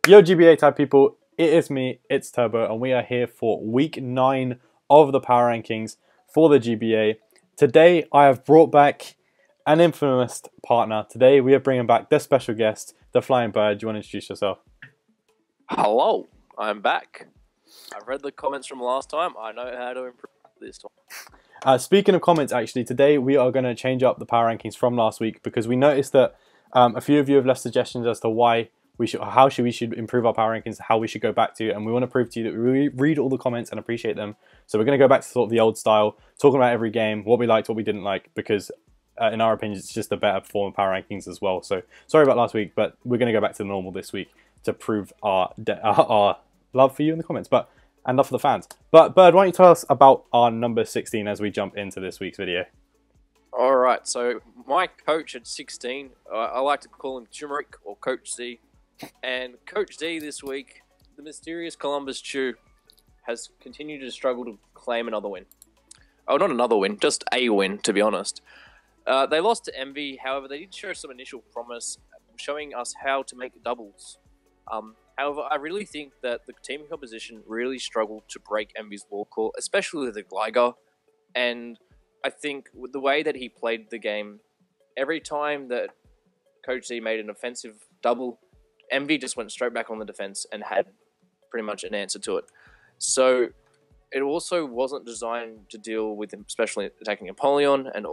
Yo GBA type people, it is me, itzTurbo, and we are here for week 9 of the power rankings for the GBA. Today I have brought back an infamous partner. Today we are bringing back the special guest, the Flying Bird. Do you want to introduce yourself? Hello, I'm back. I've read the comments from last time. I know how to improve this time. Speaking of comments, actually, today we are going to change up the power rankings from last week because we noticed that a few of you have left suggestions as to why we should, we should improve our power rankings, how we should go back to, and we want to prove to you that we read all the comments and appreciate them. So we're going to go back to sort of the old style, talking about every game, what we liked, what we didn't like, because in our opinion, it's just a better form of power rankings as well. So sorry about last week, but we're going to go back to the normal this week to prove our love for you in the comments, and love for the fans. But Bird, why don't you tell us about our number 16 as we jump into this week's video? All right, so my coach at 16, I like to call him Turmeric or Coach Z. And Coach Z this week, the mysterious Columbus Chew, has continued to struggle to claim another win. Oh, not another win, just a win, to be honest. They lost to Envy, however, they did show some initial promise, showing us how to make doubles. However, I really think that the team composition really struggled to break Envy's wall call, especially with the Gligar. And I think with the way that he played the game, every time that Coach Z made an offensive double, Envy just went straight back on the defense and had pretty much an answer to it. So it also wasn't designed to deal with him, especially attacking Apollyon, and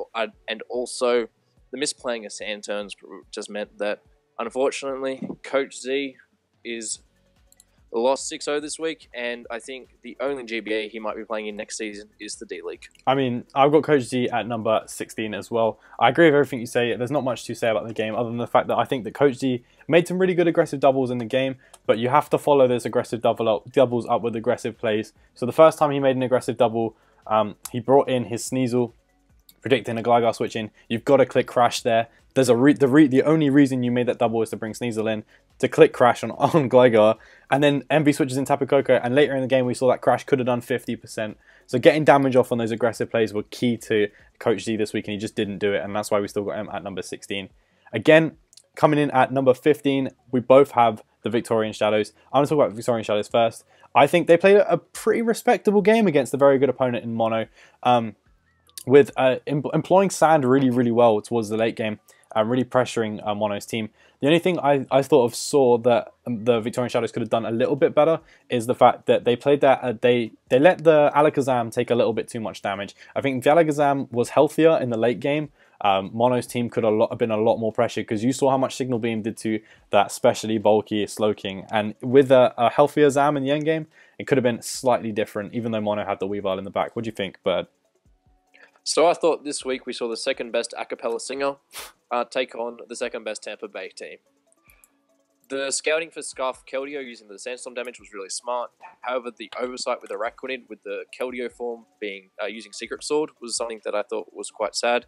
also the misplaying of sand turns just meant that, unfortunately, Coach Z is lost 6-0 this week, and I think the only GBA he might be playing in next season is the D-League. I mean, I've got Coach Z at number 16 as well. I agree with everything you say. There's not much to say about the game other than the fact that I think that Coach Z made some really good aggressive doubles in the game, but you have to follow those aggressive doubles up with aggressive plays. So the first time he made an aggressive double, he brought in his Sneasel, predicting a Gligar switch in. You've got to click Crash there. There's the only reason you made that double is to bring Sneasel in, to click Crash on Gligar, and then Envy switches in Tapu Koko, and later in the game we saw that Crash could have done 50%. So getting damage off on those aggressive plays were key to Coach Z this week, and he just didn't do it, and that's why we still got him at number 16. Again, coming in at number 15, we both have the Victorian Shadows. I'm going to talk about Victorian Shadows first. I think they played a pretty respectable game against a very good opponent in Mono, with employing Sand really, really well towards the late game, really pressuring Mono's team. The only thing I thought of saw that the Victorian Shadows could have done a little bit better is the fact that they played that they let the Alakazam take a little bit too much damage. I think if the Alakazam was healthier in the late game, Mono's team could have been a lot more pressure, because you saw how much Signal Beam did to that specially bulky Slowking, and with a healthier Zam in the end game, it could have been slightly different, even though Mono had the Weavile in the back. What do you think, Bird? So I thought this week we saw the second best a cappella singer take on the second best Tampa Bay team. The scouting for Scarf Keldeo using the Sandstorm damage was really smart. However, the oversight with Araquanid with the Keldeo form being using Secret Sword was something that I thought was quite sad.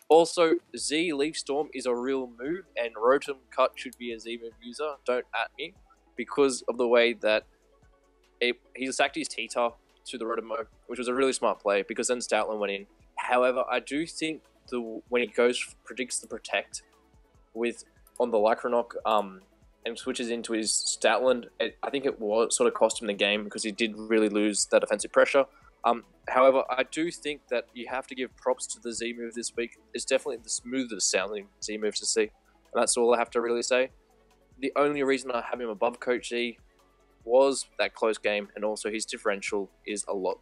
Also, Z Leaf Storm is a real move, and Rotom Cut should be a Z move user. Don't at me, because of the way that he sacked his T-Tar to the Rotom, which was a really smart play, because then Stoutland went in. However, I do think when he predicts the Protect on the Lycanroc and switches into his Stoutland, I think it sort of cost him the game, because he did really lose that offensive pressure. However, I do think that you have to give props to the Z move this week. It's definitely the smoothest sounding Z move to see, and that's all I have to really say. The only reason I have him above Coach Z was that close game, and also his differential is a lot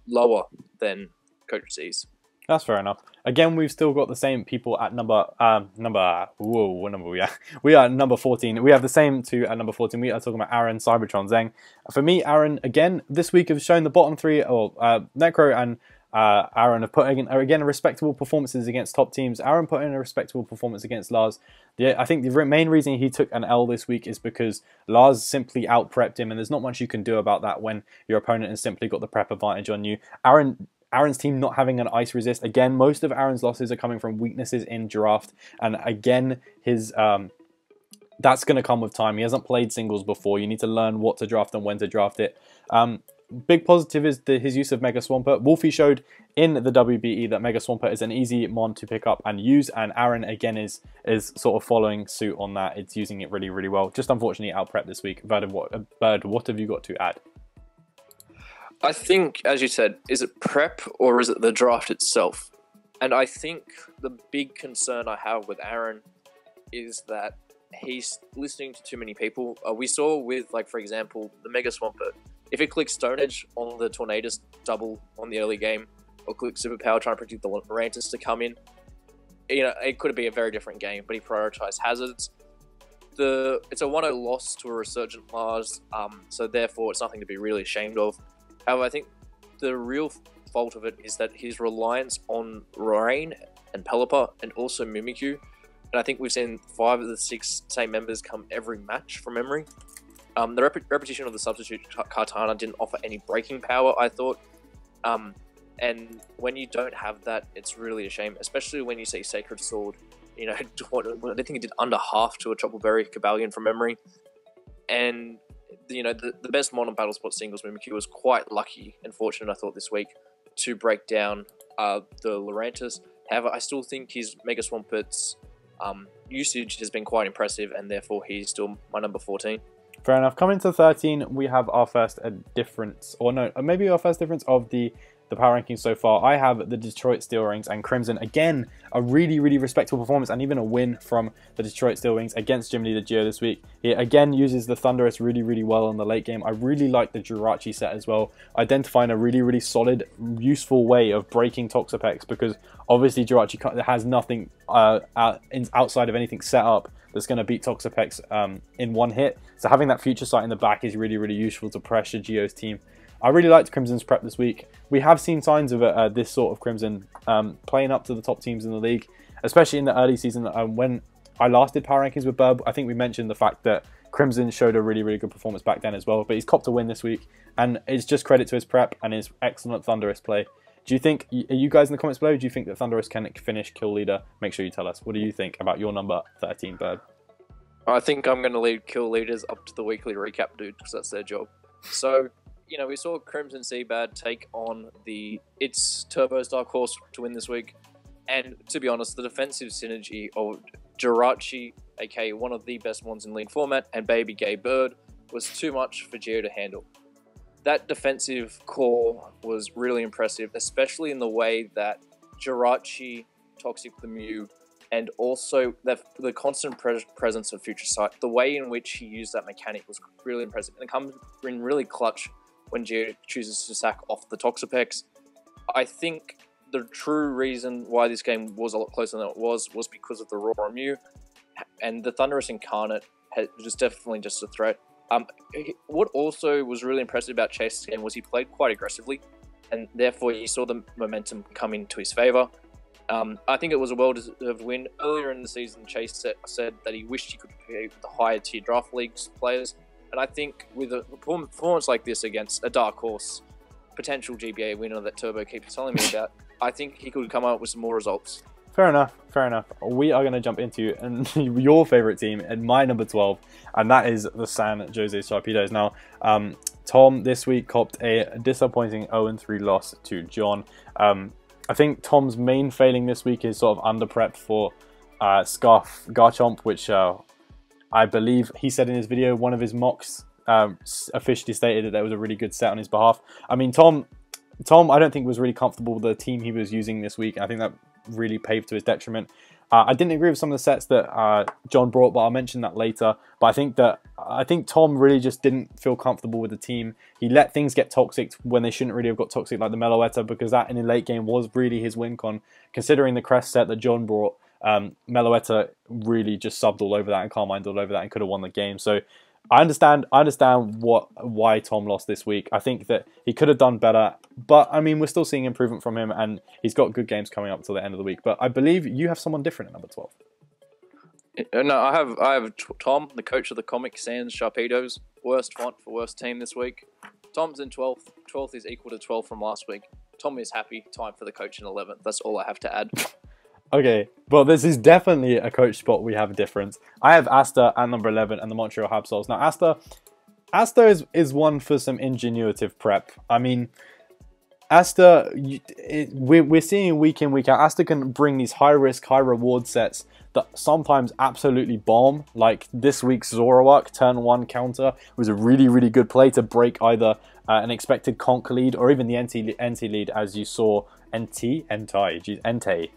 lower than Coach Z's. That's fair enough. Again, we've still got the same people at what number are we at? We are at number 14. We have the same two at number 14. We are talking about Aaron, Cybertron, Zeng. For me, Aaron, again, this week have shown the bottom three, Necro and Aaron have put in, again, respectable performances against top teams. Aaron put in a respectable performance against Lars. I think the main reason he took an L this week is because Lars simply out-prepped him, and there's not much you can do about that when your opponent has simply got the prep advantage on you. Aaron's team not having an ice resist. Again, most of Aaron's losses are coming from weaknesses in draft. And again, that's going to come with time. He hasn't played singles before. You need to learn what to draft and when to draft it. big positive is his use of Mega Swampert. Wolfie showed in the WBE that Mega Swampert is an easy mon to pick up and use, and Aaron again is sort of following suit on that. It's using it really, really well. Just unfortunately out prep this week. Bird, what have you got to add? I think, as you said, is it prep or is it the draft itself? And I think the big concern I have with Aaron is that he's listening to too many people. We saw with, like, for example, the Mega Swampert. If it clicks Stone Edge on the Tornadus double on the early game, or clicks Superpower trying to predict the Lurantis to come in, it could be a very different game, but he prioritized hazards. It's a 1-0 loss to a Resurgent Mars, so therefore it's nothing to be really ashamed of. However, I think the real fault of it is that his reliance on Rain and Pelipper and also Mimikyu, and I think we've seen 5 of the 6 same members come every match from memory. The repetition of the substitute Kartana didn't offer any breaking power, I thought. And when you don't have that, it's really a shame, especially when you see Sacred Sword. I think he did under half to a Troubleberry Cabalion from memory. And, the best modern Battle Spot singles Mimikyu was quite lucky and fortunate, I thought, this week to break down the Lurantis. However, I still think his Mega Swampert's usage has been quite impressive, and therefore he's still my number 14. Fair enough. Coming to 13, we have our first difference, or no, maybe our first difference of the power rankings so far. I have the Detroit Steel Wings and Crimson. Again, a really, really respectable performance and even a win from the Detroit Steel Wings against Jim Lee the Geo this week. He again uses the Thunderous really, really well in the late game. I really like the Jirachi set as well, identifying a really, really solid, useful way of breaking Toxapex, because obviously Jirachi has nothing outside of anything set up that's going to beat Toxapex in one hit. So having that future sight in the back is really, really useful to pressure Geo's team. I really liked Crimson's prep this week. We have seen signs of this sort of Crimson playing up to the top teams in the league, especially in the early season. When I last did power rankings with Burb, I think we mentioned the fact that Crimson showed a really, really good performance back then as well. But he's copped a win this week, and it's just credit to his prep and his excellent Thunderous play. Do you think, are you guys in the comments below, do you think that Thunderous can finish Kill Leader? Make sure you tell us. What do you think about your number 13, Bird? I think I'm going to lead Kill Leaders up to the weekly recap, dude, because that's their job. So, we saw Crimson Seabad take on the itzTurbo's Dark Horse to win this week. And to be honest, the defensive synergy of Jirachi, aka one of the best ones in League format, and Baby Gay Bird was too much for Geo to handle. That defensive core was really impressive, especially in the way that Jirachi, Toxic the Mew, and also the constant presence of Future Sight. The way in which he used that mechanic was really impressive, and it comes in really clutch when Geo chooses to sack off the Toxapex. I think the true reason why this game was a lot closer than it was because of the Raw Mew, and the Thunderous Incarnate was definitely just a threat. What also was really impressive about Chase's game was he played quite aggressively, and therefore you saw the momentum come into his favour. I think it was a well-deserved win. Earlier in the season, Chase said that he wished he could compete with the higher-tier draft leagues players, and I think with a performance like this against a Dark Horse, potential GBA winner that Turbo keeps telling me about, I think he could come up with some more results. Fair enough, fair enough. We are going to jump into your favourite team and my number 12, and that is the San Jose Sharpedos. Now, Tom this week copped a disappointing 0-3 loss to John. I think Tom's main failing this week is sort of under-prepped for Scarf Garchomp, which I believe he said in his video, one of his mocks officially stated that there was a really good set on his behalf. I mean, Tom I don't think was really comfortable with the team he was using this week. I think that really paved to his detriment. I didn't agree with some of the sets that John brought, but I'll mention that later. But I think Tom really just didn't feel comfortable with the team. He let things get toxic when they shouldn't really have got toxic, like the Meloetta, because that in the late game was really his win con. Considering the Crest set that John brought, Meloetta really just subbed all over that and Carmined all over that and could have won the game. So I understand why Tom lost this week. I think that he could have done better, but I mean, we're still seeing improvement from him, and he's got good games coming up until the end of the week. But I believe you have someone different at number 12. No, I have Tom, the coach of the Comic Sans Sharpedos. Worst font for worst team this week. Tom's in 12th. 12th is equal to 12 from last week. Tom is happy. Time for the coach in 11th. That's all I have to add. Okay, well, this is definitely a coach spot we have a difference. I have Asta at number 11 and the Montreal Habsols. Now, Asta, Asta is one for some ingenuitive prep. I mean, Asta, we're seeing week in, week out, Asta can bring these high risk, high reward sets that sometimes absolutely bomb. Like this week's Zoroark turn 1 counter was a really, really good play to break either an expected Conk lead or even the NT lead, as you saw. Entei,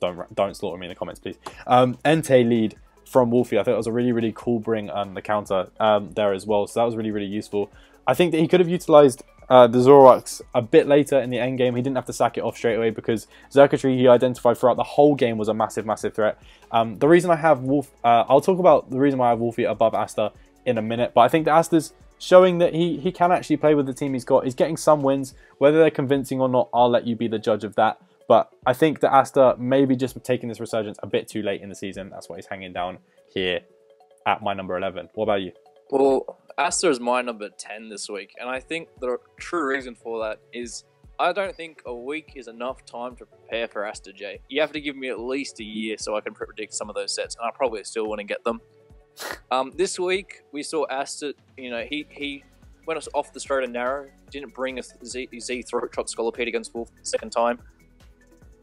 don't slaughter me in the comments, please. Entei lead from Wolfie. I thought it was a really, really cool bring on the counter there as well. So that was really, really useful. I think that he could have utilized the Zoroarks a bit later in the end game. He didn't have to sack it off straight away because Xurkitree he identified throughout the whole game was a massive, massive threat. The reason I have I'll talk about the reason why I have Wolfie above Asta in a minute, but I think that Asta's showing that he can actually play with the team he's got. He's getting some wins. Whether they're convincing or not, I'll let you be the judge of that. But I think that Asta maybe just taking this resurgence a bit too late in the season. That's why he's hanging down here at my number 11. What about you? Well, Asta is my number 10 this week, and I think the true reason for that is I don't think a week is enough time to prepare for Asta J. You have to give me at least a year so I can predict some of those sets, and I probably still want to get them. This week, we saw Asta, he went us off the straight and narrow, didn't bring a Z throat chop Scolipede against Wolf the second time.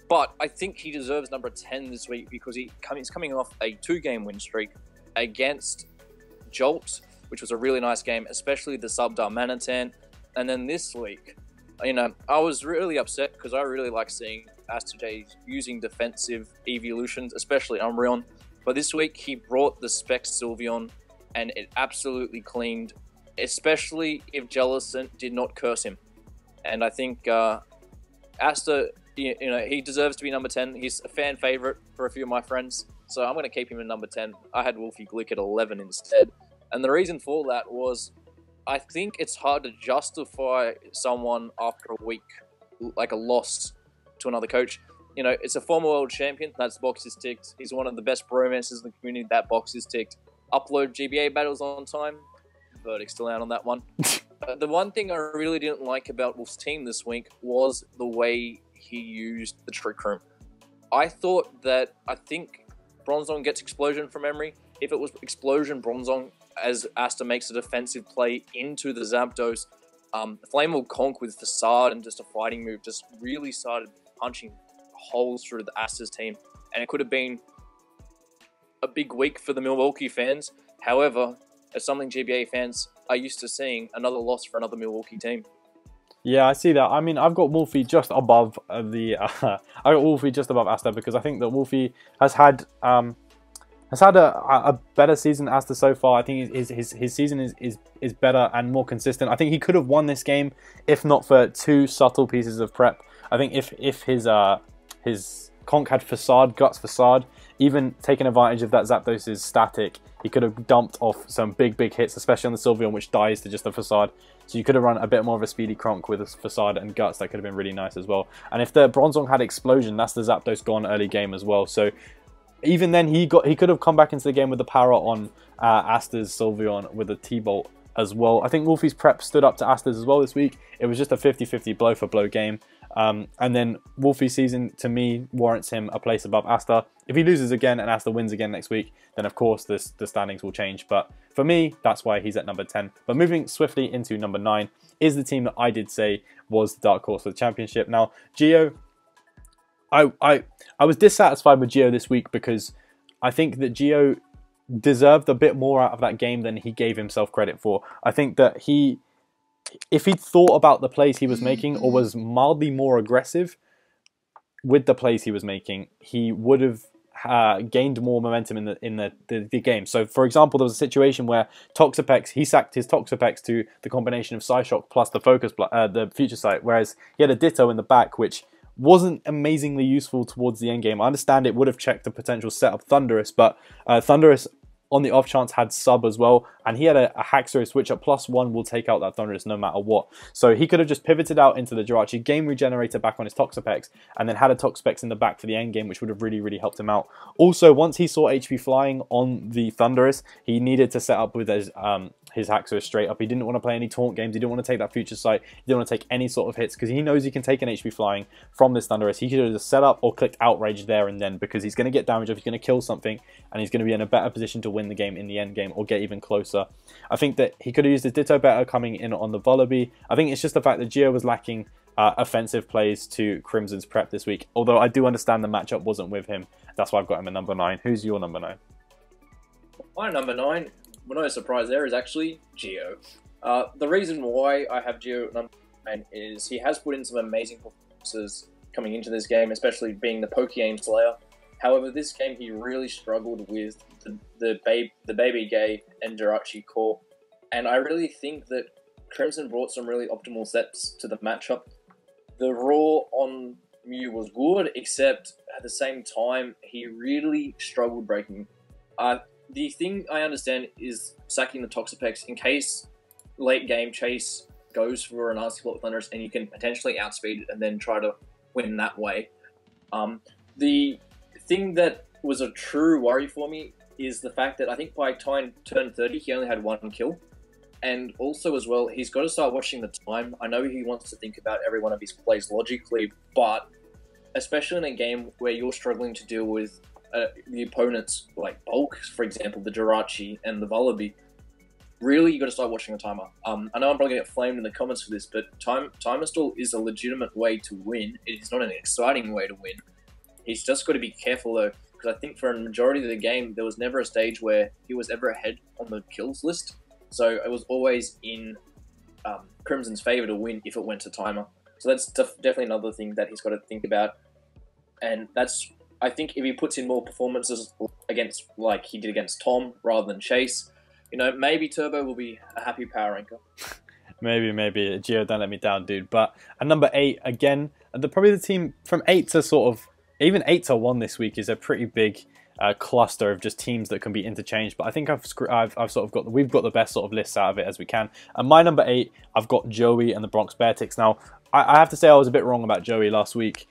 But I think he deserves number 10 this week because he's coming off a 2-game win streak against Jolt, which was a really nice game, especially the sub Darmanitan. And then this week, I was really upset because I really like seeing Asta J using defensive evolutions, especially Umbreon. But this week, he brought the Specs Sylveon, and it absolutely cleaned, especially if Jellicent did not curse him. And I think Asta, he deserves to be number 10. He's a fan favorite for a few of my friends, so I'm going to keep him in number 10. I had Wolfie Glick at 11 instead. And the reason for that was I think it's hard to justify someone after a week, like a loss to another coach. It's a former world champion. That box is ticked. He's one of the best bromances in the community. That box is ticked. Upload GBA battles on time. Verdict's still out on that one. The one thing I really didn't like about Wolf's team this week was the way he used the Trick Room. I think Bronzong gets Explosion from memory. If it was Explosion Bronzong as Asta makes a defensive play into the Zapdos, Flammable Conk with Facade and just a fighting move just really started punching holes through the Asta's team. And it could have been a big week for the Milwaukee fans. However, as something GBA fans are used to seeing, another loss for another Milwaukee team. Yeah, I see that. I mean, I've got Wolfie just above I got Wolfie just above Asta because I think that Wolfie has had a better season than Asta so far. I think his season is better and more consistent. I think he could have won this game if not for 2 subtle pieces of prep. I think if his Conk had Facade, Guts Facade, even taking advantage of that Zapdos' static, he could have dumped off some big hits, especially on the Sylveon, which dies to just a Facade. So you could have run a bit more of a speedy Kronk with a Facade and Guts. That could have been really nice as well. And if the Bronzong had Explosion, that's the Zapdos gone early game as well. So even then, he could have come back into the game with the power on Asta's Sylveon with a T-Bolt as well. I think Wolfie's prep stood up to Asta's as well this week. It was just a 50-50 blow-for-blow game. And then Wolfie's season, to me, warrants him a place above Asta. If he loses again and Asta wins again next week, then of course the standings will change. But for me, that's why he's at number 10. But moving swiftly into number 9 is the team that I did say was the dark horse for the championship. Now, Geo, I was dissatisfied with Geo this week because I think that Geo deserved a bit more out of that game than he gave himself credit for. I think that if he'd thought about the plays he was making or was mildly more aggressive with the plays he was making, he would have gained more momentum in the game. So, for example, there was a situation where Toxapex, he sacked his Toxapex to the combination of Psyshock plus the Focus, the Future Sight, whereas he had a Ditto in the back, which wasn't amazingly useful towards the end game. I understand it would have checked the potential setup Thundurus, but Thundurus on the off chance had sub as well, and he had a Haxorus which at +1 will take out that Thundurus no matter what. So he could have just pivoted out into the Jirachi, game regenerator back on his Toxapex, and then had a Toxapex in the back for the end game, which would have really helped him out. Also, once he saw HP flying on the Thundurus, he needed to set up with his his Haxorus straight up. He didn't want to play any taunt games. He didn't want to take that future sight. He didn't want to take any sort of hits because he knows he can take an HP flying from this Thundurus. He could have just set up or clicked outrage there and then, because he's going to get damage off, he's going to kill something, and he's going to be in a better position to win the game in the end game or get even closer. I think that he could have used his Ditto better coming in on the Vullaby. I think it's just the fact that Geo was lacking offensive plays to Crimson's prep this week. Although I do understand the matchup wasn't with him. That's why I've got him at number 9. Who's your number 9? My number 9, well, no surprise there, is actually Geo. The reason why I have Geo at number 9 is he has put in some amazing performances coming into this game, especially being the Poke-Aim Slayer. However, this game he really struggled with the Baby Gay and Jirachi core. And I really think that Crimson brought some really optimal sets to the matchup. The Raw on Mew was good, except at the same time, he really struggled breaking. The thing I understand is sacking the Toxapex in case late game Chase goes for an RC Block Thundurus and you can potentially outspeed it and then try to win that way. The thing that was a true worry for me is the fact that I think by time turn 30, he only had 1 kill. And also as well, he's got to start watching the time. I know he wants to think about every one of his plays logically, but especially in a game where you're struggling to deal with the opponent's like bulk, for example, the Jirachi and the Vullaby, really you got to start watching the timer. I know I'm probably going to get flamed in the comments for this, but timer stall is a legitimate way to win. It is not an exciting way to win. He's just got to be careful though, because I think for a majority of the game, there was never a stage where he was ever ahead on the kills list. So it was always in Crimson's favor to win if it went to timer. So that's definitely another thing that he's got to think about. And that's, I think if he puts in more performances against, like he did against Tom rather than Chase, you know, maybe Turbo will be a happy power ranker. Maybe. Geo, don't let me down, dude. But at number 8, again, probably the team from 8 to sort of, even 8 to 1 this week is a pretty big cluster of just teams that can be interchanged. But I think I've sort of got, we've got the best sort of lists out of it as we can. And my number 8, I've got Joey and the Bronx Beartics. Now, I have to say I was a bit wrong about Joey last week.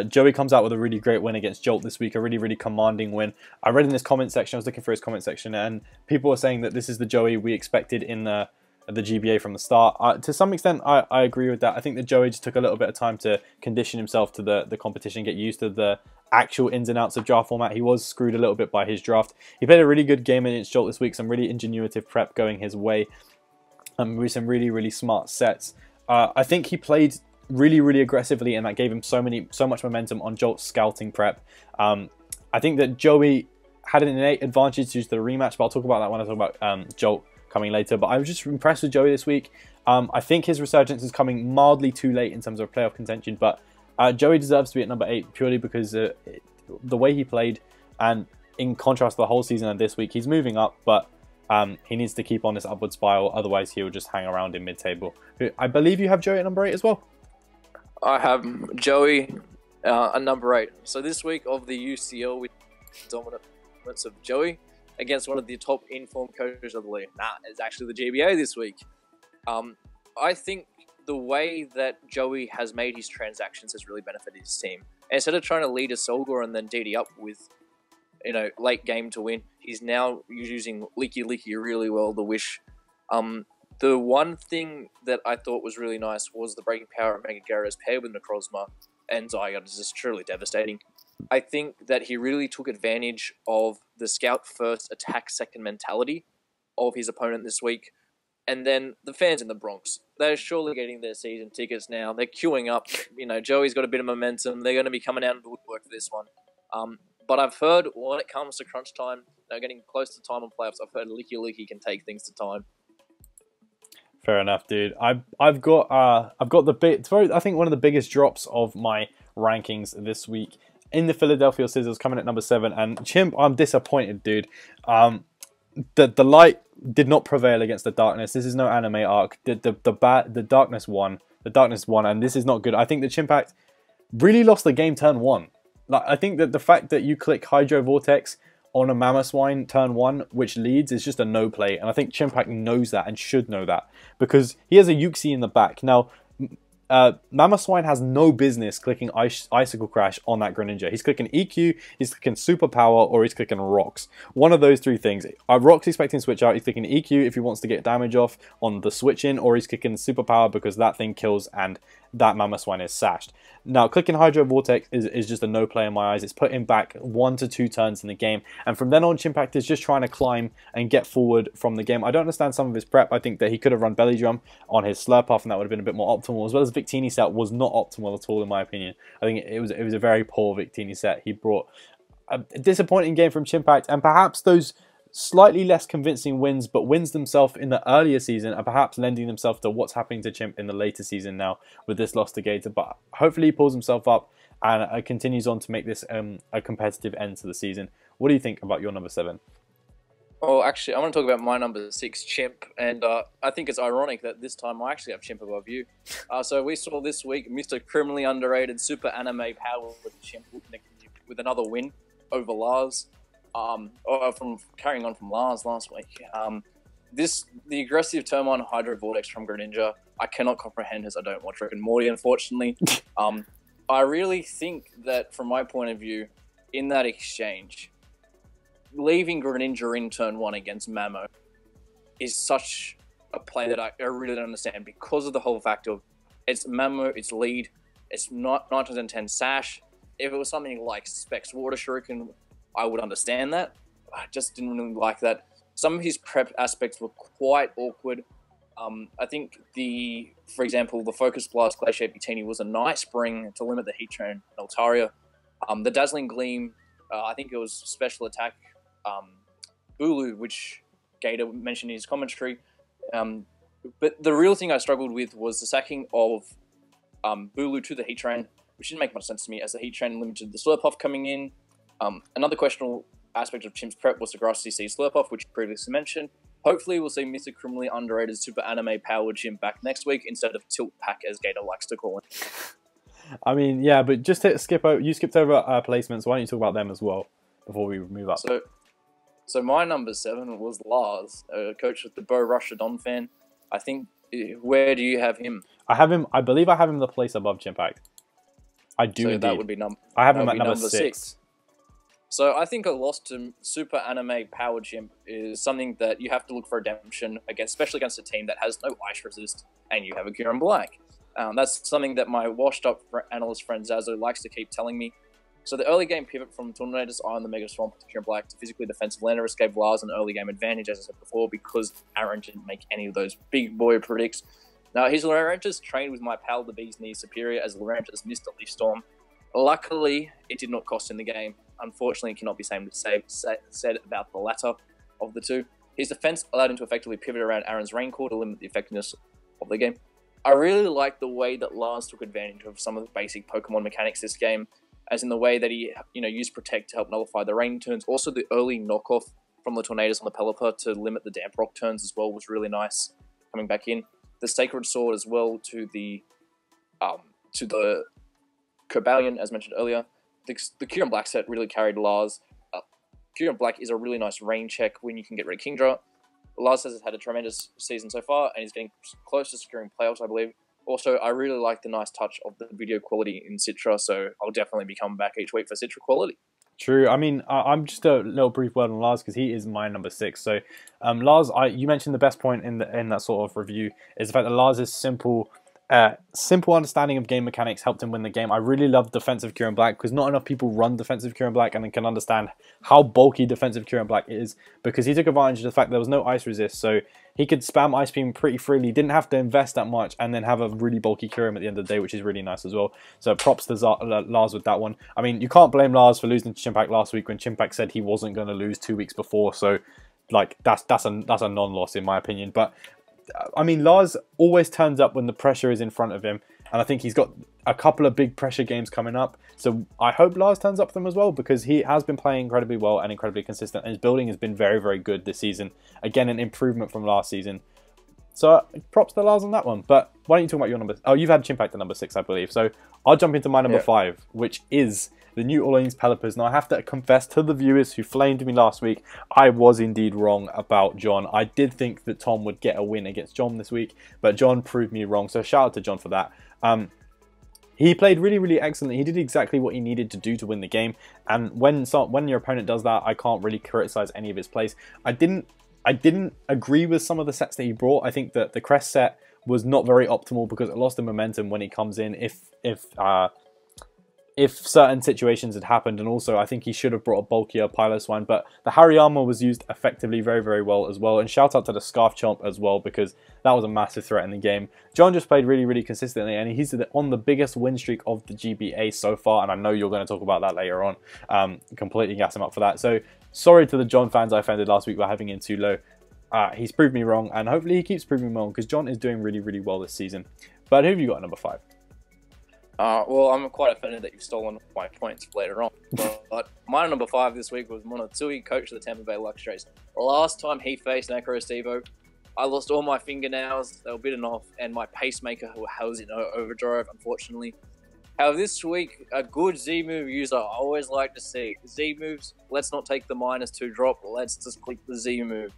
Joey comes out with a really great win against Jolt this week, a really commanding win. I read in this comment section, I was looking for his comment section, and people were saying that this is the Joey we expected in the GBA from the start. To some extent, I agree with that. I think that Joey just took a little bit of time to condition himself to the competition, get used to the actual ins and outs of draft format. He was screwed a little bit by his draft. He played a really good game against Jolt this week, some really ingenuitive prep going his way, with some really smart sets. I think he played really aggressively, and that gave him so much momentum on Jolt's scouting prep. I think that Joey had an innate advantage due to the rematch, but I'll talk about that when I talk about Jolt coming later. But I was just impressed with Joey this week. I think his resurgence is coming mildly too late in terms of playoff contention, but Joey deserves to be at number 8 purely because the way he played, and in contrast to the whole season and this week, he's moving up, but he needs to keep on this upward spiral, otherwise he'll just hang around in mid-table. I believe you have Joey at number 8 as well? I have Joey at number 8. So this week of the UCL, with dominant performance of Joey against one of the top informed coaches of the league. It's actually the GBA this week. I think the way that Joey has made his transactions has really benefited his team. Instead of trying to lead a Solgar and then DD up with, you know, late game to win, he's now using Leaky really well, the Wish. The one thing that I thought was really nice was the breaking power of Mega Gyarados paired with Necrozma and Zygarde is just truly devastating. I think that he really took advantage of the scout first, attack second mentality of his opponent this week. And then the fans in the Bronx, they're surely getting their season tickets now. They're queuing up. You know, Joey's got a bit of momentum. They're going to be coming out and woodwork for this one. But I've heard when it comes to crunch time, they're getting close to time on playoffs. I've heard Leaky can take things to time. Fair enough, dude. I've got the bit. It's I think one of the biggest drops of my rankings this week in the Philadelphia Scissors, coming at number 7. And Chimp, I'm disappointed, dude. The light did not prevail against the darkness. This is no anime arc. The darkness won. The darkness won, and this is not good. I think the Chimpact really lost the game turn 1. Like, I think that the fact that you click Hydro Vortex on a Mamoswine turn 1, which leads, is just a no play. And I think Chimpact knows that and should know that, because he has a Uxie in the back. Now, Mamoswine has no business clicking Icicle Crash on that Greninja. He's clicking EQ, he's clicking Superpower, or he's clicking Rocks. One of those three things. Rocks expecting Switch Out, he's clicking EQ if he wants to get damage off on the switch in, or he's clicking Superpower because that thing kills and that Mamoswine is sashed. Now, clicking Hydro Vortex is just a no play in my eyes. It's put him back 1 to 2 turns in the game, and from then on, Chimpact is just trying to climb and get forward from the game. I don't understand some of his prep. I think that he could have run Belly Drum on his Slurpuff, and that would have been a bit more optimal, as well as Victini set was not optimal at all, in my opinion. I think it was a very poor Victini set. He brought a disappointing game from Chimpact, and perhaps those slightly less convincing wins, but wins themselves in the earlier season are perhaps lending themselves to what's happening to Chimp in the later season now with this loss to Gator. But hopefully he pulls himself up and continues on to make this a competitive end to the season. What do you think about your number 7? Well, actually, I want to talk about my number 6, Chimp, and I think it's ironic that this time I actually have Chimp above you. So we saw this week Mr. Criminally Underrated Super Anime Power with Chimp with another win over Lars. From carrying on from Lars last week. The aggressive turn on Hydro Vortex from Greninja, I cannot comprehend as I don't watch Rick and Morty, unfortunately. I really think that, from my point of view, in that exchange, leaving Greninja in turn 1 against Mamo is such a play that I really don't understand, because of the whole fact of it's Mamo, it's lead, it's not 9 times 10 sash. If it was something like Specs Water Shuriken, I would understand that. I just didn't really like that. Some of his prep aspects were quite awkward. I think for example, the Focus Blast Glacier Victini was a nice bring to limit the Heat Train Altaria. The Dazzling Gleam, I think it was Special Attack Bulu, which Gator mentioned in his commentary. But the real thing I struggled with was the sacking of Bulu to the Heat Train, which didn't make much sense to me, as the Heat Train limited the Slurpuff coming in. Another questionable aspect of Chimp's prep was the Grass CC Slurpuff, which previously mentioned. Hopefully we'll see Mr. Criminally Underrated Super Anime Powered Chimp back next week instead of Tilt Pack, as Gator likes to call it. I mean, yeah, but just to skip over, you skipped over placements. Why don't you talk about them as well before we move up? So my number 7 was Lars, coach with the Bo Russia Don fan. I think, where do you have him? I believe I have him the place above Chimpact. I do so indeed. That would be I have him at number 6. So I think a loss to Super Anime Powered Chimp is something that you have to look for redemption against, especially against a team that has no ice resist and you have a Kieran Black. That's something that my washed-up analyst friend Zazo likes to keep telling me. So the early game pivot from Tornado's Eye on the Mega Swamp to Kieran Black to physically defensive lander escape gave Lars an early game advantage, as I said before, because Aaron didn't make any of those big boy predicts. Now, his Laurentius trained with my pal the Bee's Knee superior, as Laurentius missed a Leaf Storm. Luckily, it did not cost him the game. Unfortunately, it cannot be said about the latter of the two. His defense allowed him to effectively pivot around Aaron's Rain Core to limit the effectiveness of the game. I really like the way that Lars took advantage of some of the basic Pokemon mechanics this game, as in the way that he used Protect to help nullify the Rain turns. Also, the early knockoff from the Tornadoes on the Pelipper to limit the Damp Rock turns as well was really nice coming back in. The Sacred Sword as well to the Cobalion, as mentioned earlier. The Kieran Black set really carried Lars. Kieran Black is a really nice rain check when you can get rid of Kingdra. Lars has had a tremendous season so far, and he's getting close to securing playoffs, I believe. Also, I really like the nice touch of the video quality in Citra, so I'll definitely be coming back each week for Citra quality. True. I mean, I'm just a little brief word on Lars because he is my number 6. So, Lars, you mentioned the best point in that sort of review is the fact that Lars is simple understanding of game mechanics helped him win the game. I really love defensive Kieran Black because not enough people run defensive Kieran Black and can understand how bulky defensive Kieran Black is, because he took advantage of the fact there was no ice resist, so he could spam Ice Beam pretty freely, didn't have to invest that much, and then have a really bulky Kieran at the end of the day, which is really nice as well. So props to Lars with that one. I mean, you can't blame Lars for losing to Chimpact last week when Chimpact said he wasn't going to lose 2 weeks before, so like that's a non-loss in my opinion. But I mean, Lars always turns up when the pressure is in front of him, and I think he's got a couple of big pressure games coming up, so I hope Lars turns up for them as well, because he has been playing incredibly well and incredibly consistent, and his building has been very, very good this season. Again, an improvement from last season. So props to Lars on that one. But why don't you talk about your number? Oh, you've had Chimpact at number 6, I believe. So I'll jump into my number 5, which is the New Orleans Pelicans. Now, I have to confess to the viewers who flamed me last week, I was indeed wrong about John. I did think that Tom would get a win against John this week, but John proved me wrong. So shout out to John for that. He played really, really excellently. He did exactly what he needed to do to win the game. And when your opponent does that, I can't really criticize any of his plays. I didn't agree with some of the sets that he brought. I think that the Crest set was not very optimal because it lost the momentum when he comes in if certain situations had happened. And also, I think he should have brought a bulkier Piloswine. But the Hariyama was used effectively very, very well as well. And shout out to the Scarf Chomp as well, because that was a massive threat in the game. John just played really, really consistently, and he's on the biggest win streak of the GBA so far. And I know you're going to talk about that later on. Completely gas him up for that. So sorry to the John fans I offended last week by having him too low. He's proved me wrong, and hopefully he keeps proving me wrong, because John is doing really, really well this season. But who have you got at number 5? Well, I'm quite offended that you've stolen my points later on. But my number 5 this week was Monotsui, coach of the Tampa Bay Luxrays. Last time he faced Necro I lost all my fingernails, they were bitten off, and my pacemaker was in overdrive, unfortunately. However, this week, a good Z-move user I always like to see. Z-moves, let's not take the -2 drop, let's just click the Z-move.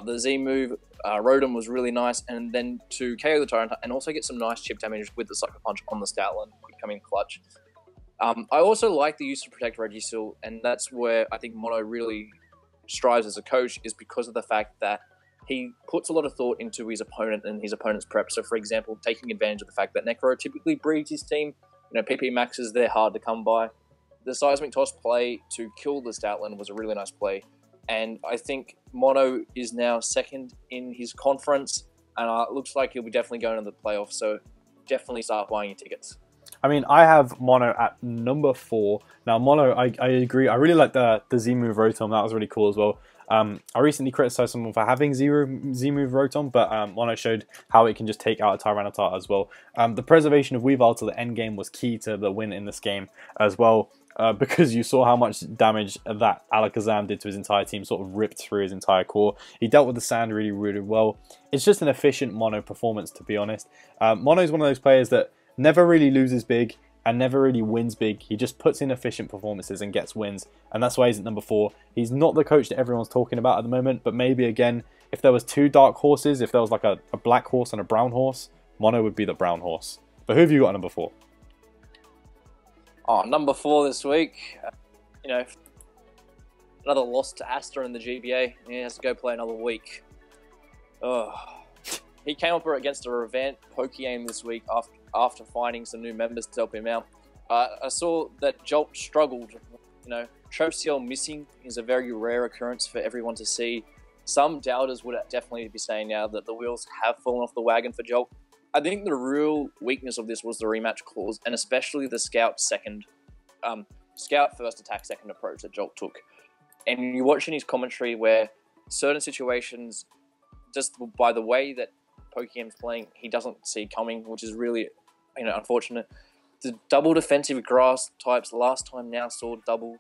The Z-move, Rotom was really nice, and then to KO the Tyrant and also get some nice chip damage with the Sucker Punch on the Stoutland, quick coming clutch. I also like the use to protect Regisaur, and that's where I think Mono really strives as a coach, is because of the fact that he puts a lot of thought into his opponent and his opponent's prep. So, for example, taking advantage of the fact that Necro typically breeds his team, PP maxes, they're hard to come by. The Seismic Toss play to kill the Stoutland was a really nice play. And I think Mono is now second in his conference, and it looks like he'll be definitely going to the playoffs, so definitely start buying your tickets. I mean, I have Mono at number 4. Now, Mono, I agree. I really like the Z-move Rotom. That was really cool as well. I recently criticized someone for having Z-move Rotom, but Mono showed how it can just take out a Tyranitar as well. The preservation of Weavile to the end game was key to the win in this game as well. Because you saw how much damage that Alakazam did to his entire team, sort of ripped through his entire core. He dealt with the sand really, really well. It's just an efficient Mono performance, to be honest. Mono is one of those players that never really loses big and never really wins big. He just puts in efficient performances and gets wins, and that's why he's at number 4. He's not the coach that everyone's talking about at the moment, but maybe, again, if there was 2 dark horses, if there was like a black horse and a brown horse, Mono would be the brown horse. But who have you got at number 4? Number 4 this week, another loss to Asta in the GBA. He has to go play another week. He came up against a revamped Pokeaim this week after finding some new members to help him out. I saw that Jolt struggled. Tropial missing is a very rare occurrence for everyone to see. Some doubters would definitely be saying now that the wheels have fallen off the wagon for Jolt. I think the real weakness of this was the rematch clause, and especially the Scout first attack second approach that Jolt took. And you watch in his commentary where certain situations, just by the way that Pokemon's playing, he doesn't see coming, which is really, unfortunate. The double defensive grass types last time now saw double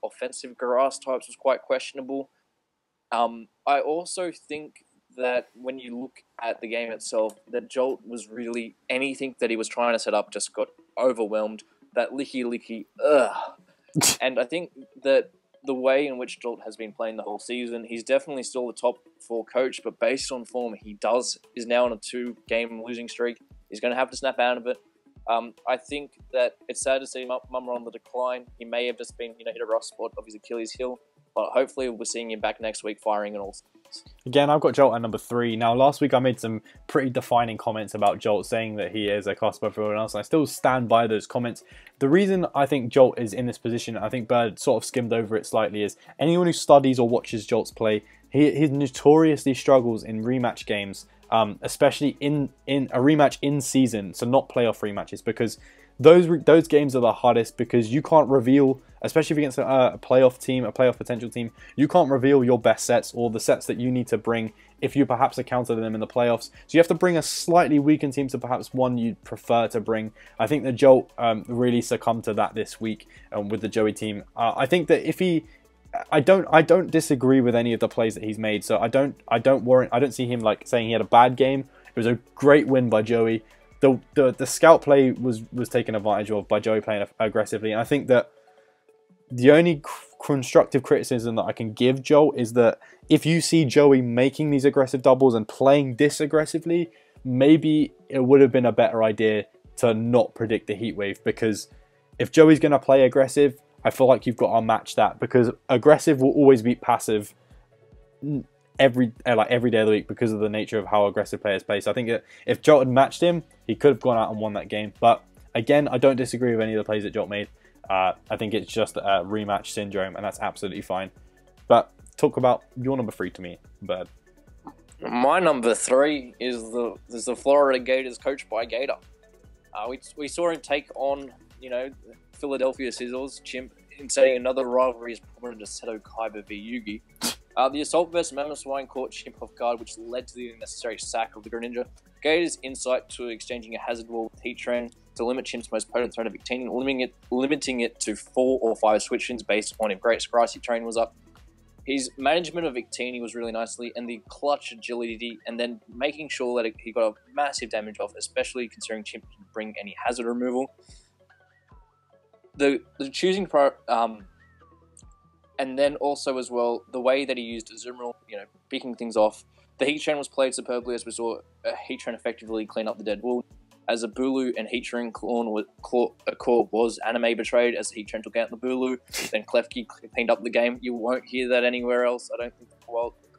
offensive grass types was quite questionable. I also think that when you look at the game itself, that Jolt was really, anything that he was trying to set up just got overwhelmed. That licky, And I think that the way in which Jolt has been playing the whole season, he's definitely still the top 4 coach, but based on form, is now on a 2-game losing streak. He's going to have to snap out of it. I think that it's sad to see Mumra on the decline. He may have just been, hit a rough spot of his Achilles heel, but hopefully we're seeing him back next week firing on all sides. Again, I've got Jolt at number 3. Now, last week I made some pretty defining comments about Jolt, saying that he is a class above everyone else, and I still stand by those comments. The reason I think Jolt is in this position, I think Bird sort of skimmed over it slightly, is anyone who studies or watches Jolt's play, he notoriously struggles in rematch games, especially in a rematch in season, so not playoff rematches, because those games are the hardest, because you can't reveal, especially against a playoff team, a playoff potential team, you can't reveal your best sets or the sets that you need to bring if you perhaps encounter them in the playoffs. So you have to bring a slightly weakened team to perhaps one you'd prefer to bring. I think that Jolt really succumbed to that this week with the Joey team. I think that if he I don't disagree with any of the plays that he's made. So I don't see him like saying he had a bad game. It was a great win by Joey. The scout play was taken advantage of by Joey playing aggressively, and I think that the only constructive criticism that I can give Joel is that if you see Joey making these aggressive doubles and playing this aggressively, maybe it would have been a better idea to not predict the heat wave, because if Joey's going to play aggressive, I feel like you've got to match that, because aggressive will always beat passive every day of the week because of the nature of how aggressive players play. So I think that if Jolt had matched him, he could have gone out and won that game. But again, I don't disagree with any of the plays that Jolt made. I think it's just a rematch syndrome, and that's absolutely fine. But talk about your number 3 to me, Bird. My number 3 is the Florida Gators, coached by Gator. We saw him take on, Philadelphia Sizzles, Chimp, in setting another rivalry as prominent as Seto Kaiba v Yugi. The assault versus Mammoth Swine caught Chimp off guard, which led to the unnecessary sack of the Greninja. Gator's insight to exchanging a hazard wall with Heat Train to limit Chimp's most potent threat of Victini, limiting it to 4 or 5 switch-ins based on if Great Scry's Heat Train was up. His management of Victini was really nicely, and the clutch agility, and then making sure that he got a massive damage off, especially considering Chimp can bring any hazard removal. The choosing part, and then also as well, the way that he used Azumarill, picking things off. The Heat Train was played superbly, as we saw a Heat Train effectively clean up the dead wool. As a Bulu and Heat Train core was anime betrayed, as the Heat Train took out the Bulu, then Klefki cleaned up the game. You won't hear that anywhere else. I don't think,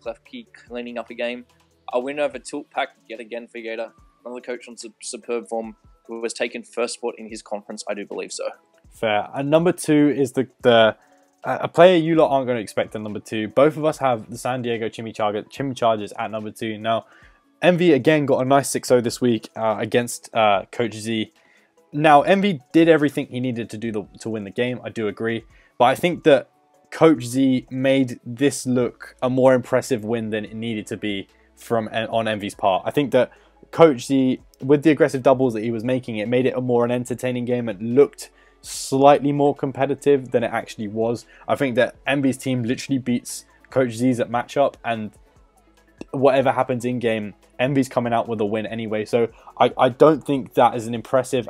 Klefki cleaning up a game. A win over Tilt Pack yet again for Gator. Another coach on superb form who was taken first spot in his conference, I do believe so. Fair. And number 2 is a player you lot aren't going to expect at number 2. Both of us have the San Diego Chimichargers at number 2. Now, Envy again got a nice 6-0 this week against Coach Z. Now, Envy did everything he needed to do to win the game. I do agree. But I think that Coach Z made this look a more impressive win than it needed to be on Envy's part. I think that Coach Z, with the aggressive doubles that he was making, it made it an entertaining game. It looked slightly more competitive than it actually was. I think that Envy's team literally beats Coach Z's at matchup, and whatever happens in game, Envy's coming out with a win anyway. So I don't think that is as impressive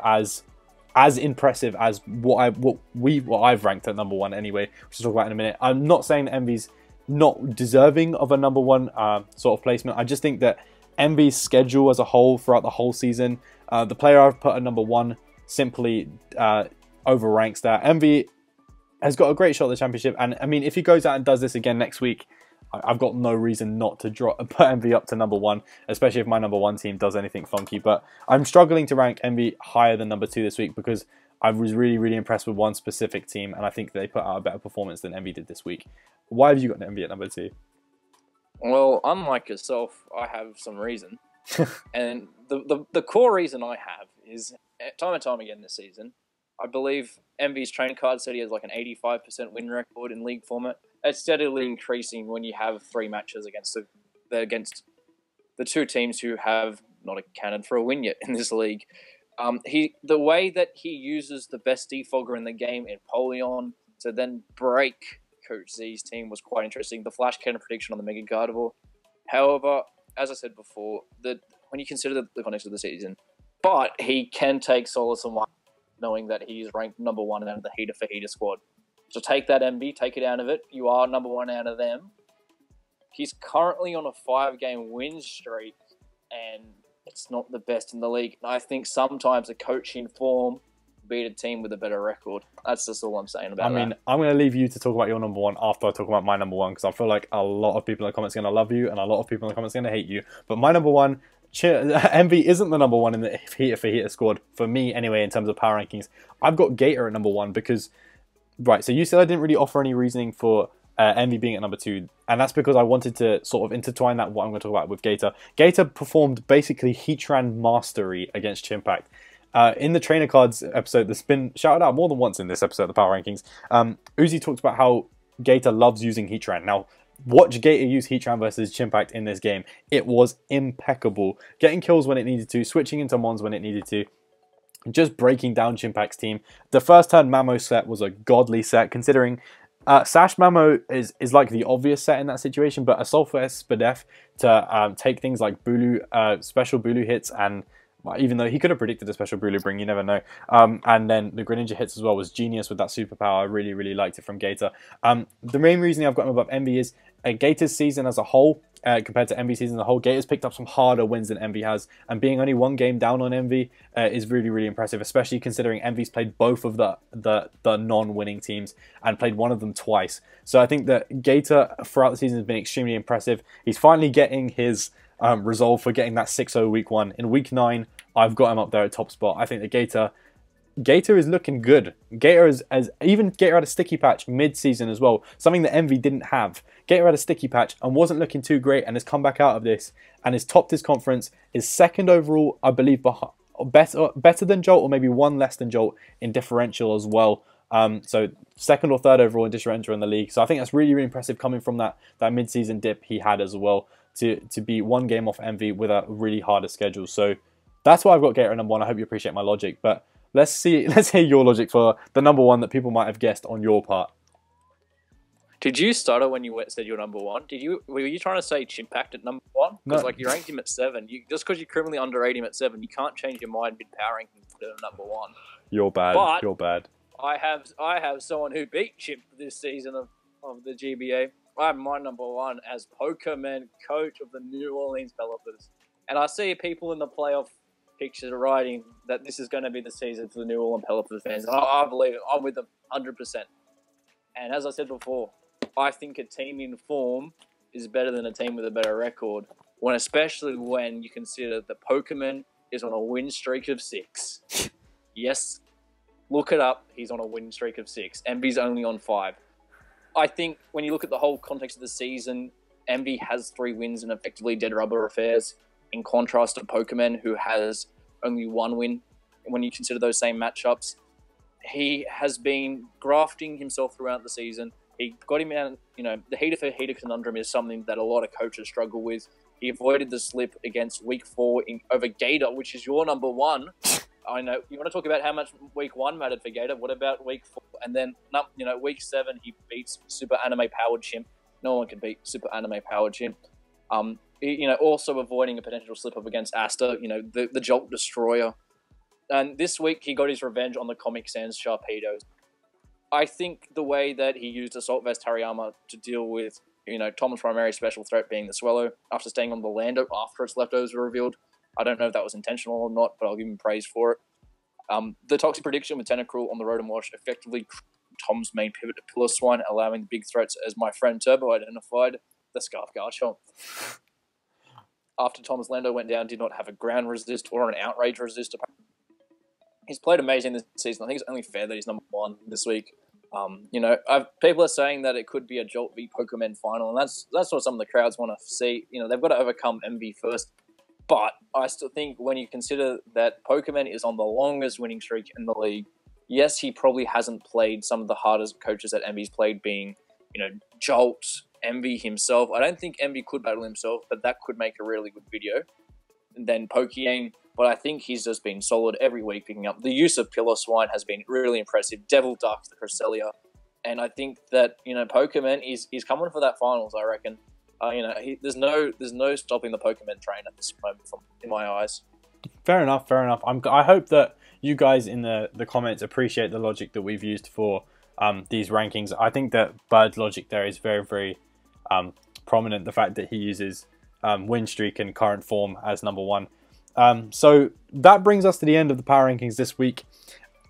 as what I've ranked at number 1 anyway, which we'll talk about in a minute. I'm not saying that Envy's not deserving of a number 1 sort of placement. I just think that Envy's schedule as a whole throughout the whole season, the player I've put at number 1 simply overranks that. Envy has got a great shot at the championship, and I mean, if he goes out and does this again next week, I've got no reason not to put Envy up to number 1, especially if my number 1 team does anything funky. But I'm struggling to rank Envy higher than number 2 this week, because I was really, really impressed with one specific team, and I think they put out a better performance than Envy did this week. Why have you got Envy at number 2? Well, unlike yourself, I have some reason. And the core reason I have is, time and time again this season, I believe Envy's training card said he has like an 85% win record in league format. It's steadily increasing when you have 3 matches against the 2 teams who have not accounted for a win yet in this league. The way that he uses the best defogger in the game in Polion to then break Coach Z's team was quite interesting. The flash cannon prediction on the Mega Gardevoir. However, as I said before, when you consider the context of the season, but he can take solace in knowing that he is ranked number 1 out of the Heater for Heater squad. So take that, MB, take it out of it. You are number 1 out of them. He's currently on a 5-game win streak, and it's not the best in the league. And I think sometimes a coach in form beat a team with a better record. That's just all I'm saying about that. I mean, I'm going to leave you to talk about your number 1 after I talk about my number 1, because I feel like a lot of people in the comments are going to love you, and a lot of people in the comments are going to hate you. But my number 1... Envy isn't the number 1 in the Heater for Heater squad, for me anyway, in terms of power rankings. I've got Gator at number 1 because, right, so you said I didn't really offer any reasoning for Envy being at number 2, and that's because I wanted to sort of intertwine that what I'm going to talk about with Gator. Gator performed basically Heatran mastery against Chimpact. In the trainer cards episode that's been shouted out more than once in this episode of the power rankings, Uzi talks about how Gator loves using Heatran. Now, watch Gator use Heatran versus Chimpact in this game. It was impeccable. Getting kills when it needed to, switching into Mons when it needed to, just breaking down Chimpact's team. The first turn Mamo set was a godly set, considering Sash Mamo is like the obvious set in that situation, but Assault Vest Spadef to take things like Bulu, special Bulu hits, and well, even though he could have predicted a special Bulu bring, you never know. And then the Greninja hits as well was genius with that superpower. I really, really liked it from Gator. The main reason I've got him above Envy is Gator's season as a whole, compared to Envy's season as a whole, Gator's picked up some harder wins than Envy has, and being only one game down on Envy is really, really impressive, especially considering Envy's played both of the non-winning teams and played one of them twice. So I think that Gator throughout the season has been extremely impressive. He's finally getting his resolve for getting that 6-0 week 1. In week 9, I've got him up there at top spot. I think that Gator is looking good. Gator had a sticky patch mid-season as well, something that Envy didn't have. Gator had a sticky patch and wasn't looking too great, and has come back out of this and has topped his conference, is second overall, I believe, better than Jolt, or maybe one less than Jolt in differential as well. So second or third overall in differential in the league. So I think that's really, really impressive coming from that mid-season dip he had as well, to be one game off Envy with a really harder schedule. So that's why I've got Gator at number 1. I hope you appreciate my logic, but let's hear your logic for the number 1 that people might have guessed on your part. Did you stutter when you said you're number 1? Were you trying to say Chimpact at number 1? Because No. like you ranked him at 7. Just because you criminally underrate him at 7, you can't change your mind mid-power ranking to number 1. You're bad. But You're bad. I have someone who beat Chimp this season of the GBA. I have my number 1 as Pokemon coach of the New Orleans Pelicans. And I see people in the playoff pictures writing that this is going to be the season for the New Orleans Pelicans fans. I believe it. I'm with them 100%. And as I said before, I think a team in form is better than a team with a better record, especially when you consider that Pokemon is on a win streak of 6. Yes, look it up. He's on a win streak of 6. Envy's only on 5. I think when you look at the whole context of the season, Envy has 3 wins in effectively dead rubber affairs, in contrast to Pokemon, who has only 1 win. When you consider those same matchups, he has been grafting himself throughout the season. He got him out, the heater for heater conundrum is something that a lot of coaches struggle with. He avoided the slip against week 4 over Gator, which is your number 1. I know you want to talk about how much week 1 mattered for Gator. What about week 4? And then, week 7, he beats Super Anime Powered Chimp. No one can beat Super Anime Powered Chimp. Also avoiding a potential slip up against Asta, the Jolt Destroyer. And this week, he got his revenge on the Comic Sans Sharpedos. I think the way that he used Assault Vest Hariyama to deal with, Tom's primary special threat being the Swallow, after staying on the Lando after its leftovers were revealed. I don't know if that was intentional or not, but I'll give him praise for it. The Toxic Prediction with Tentacruel on the Rotom Wash effectively Tom's main pivot to Pillar Swine, allowing big threats, as my friend Turbo identified, the Scarf Garchomp. After Tom's Lando went down, did not have a ground resist or an outrage resist. He's played amazing this season. I think it's only fair that he's number 1 this week. People are saying that it could be a Jolt v Pokemon final, and that's what some of the crowds want to see. They've got to overcome MV first. But I still think when you consider that Pokemon is on the longest winning streak in the league, yes, he probably hasn't played some of the hardest coaches that Envy's played, being, Jolt, Envy himself. I don't think Envy could battle himself, but that could make a really good video. And then Pokeaim, but I think he's just been solid every week picking up. The use of Pillar Swine has been really impressive. Devil Duck, the Cresselia. And I think that, Pokemon is coming for that finals, I reckon. There's no stopping the Pokemon train at this moment, in my eyes. Fair enough. I hope that you guys in the comments appreciate the logic that we've used for these rankings. I think that Bird's logic there is very, very prominent. The fact that he uses win streak and current form as number 1. So that brings us to the end of the power rankings this week.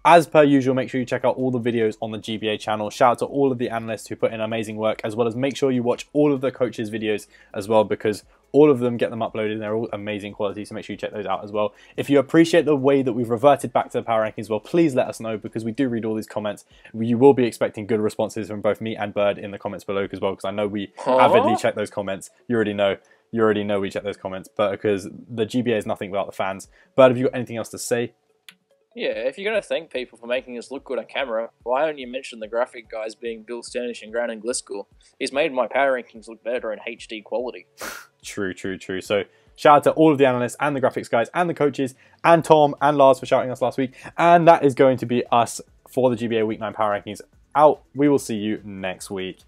As per usual, make sure you check out all the videos on the GBA channel. Shout out to all of the analysts who put in amazing work, as well as make sure you watch all of the coaches' videos as well, because all of them get them uploaded and they're all amazing quality, so make sure you check those out as well. If you appreciate the way that we've reverted back to the power rankings, well, please let us know, because we do read all these comments. You will be expecting good responses from both me and Bird in the comments below as well, because I know we avidly check those comments. You already know we check those comments, but because the GBA is nothing without the fans. Bird, have you got anything else to say? Yeah, if you're going to thank people for making us look good on camera, why don't you mention the graphic guys being Bill Stanish and Grant and Gliscool? He's made my power rankings look better in HD quality. True. So shout out to all of the analysts and the graphics guys and the coaches and Tom and Lars for shouting us last week. And that is going to be us for the GBA Week 9 power rankings. out. We will see you next week.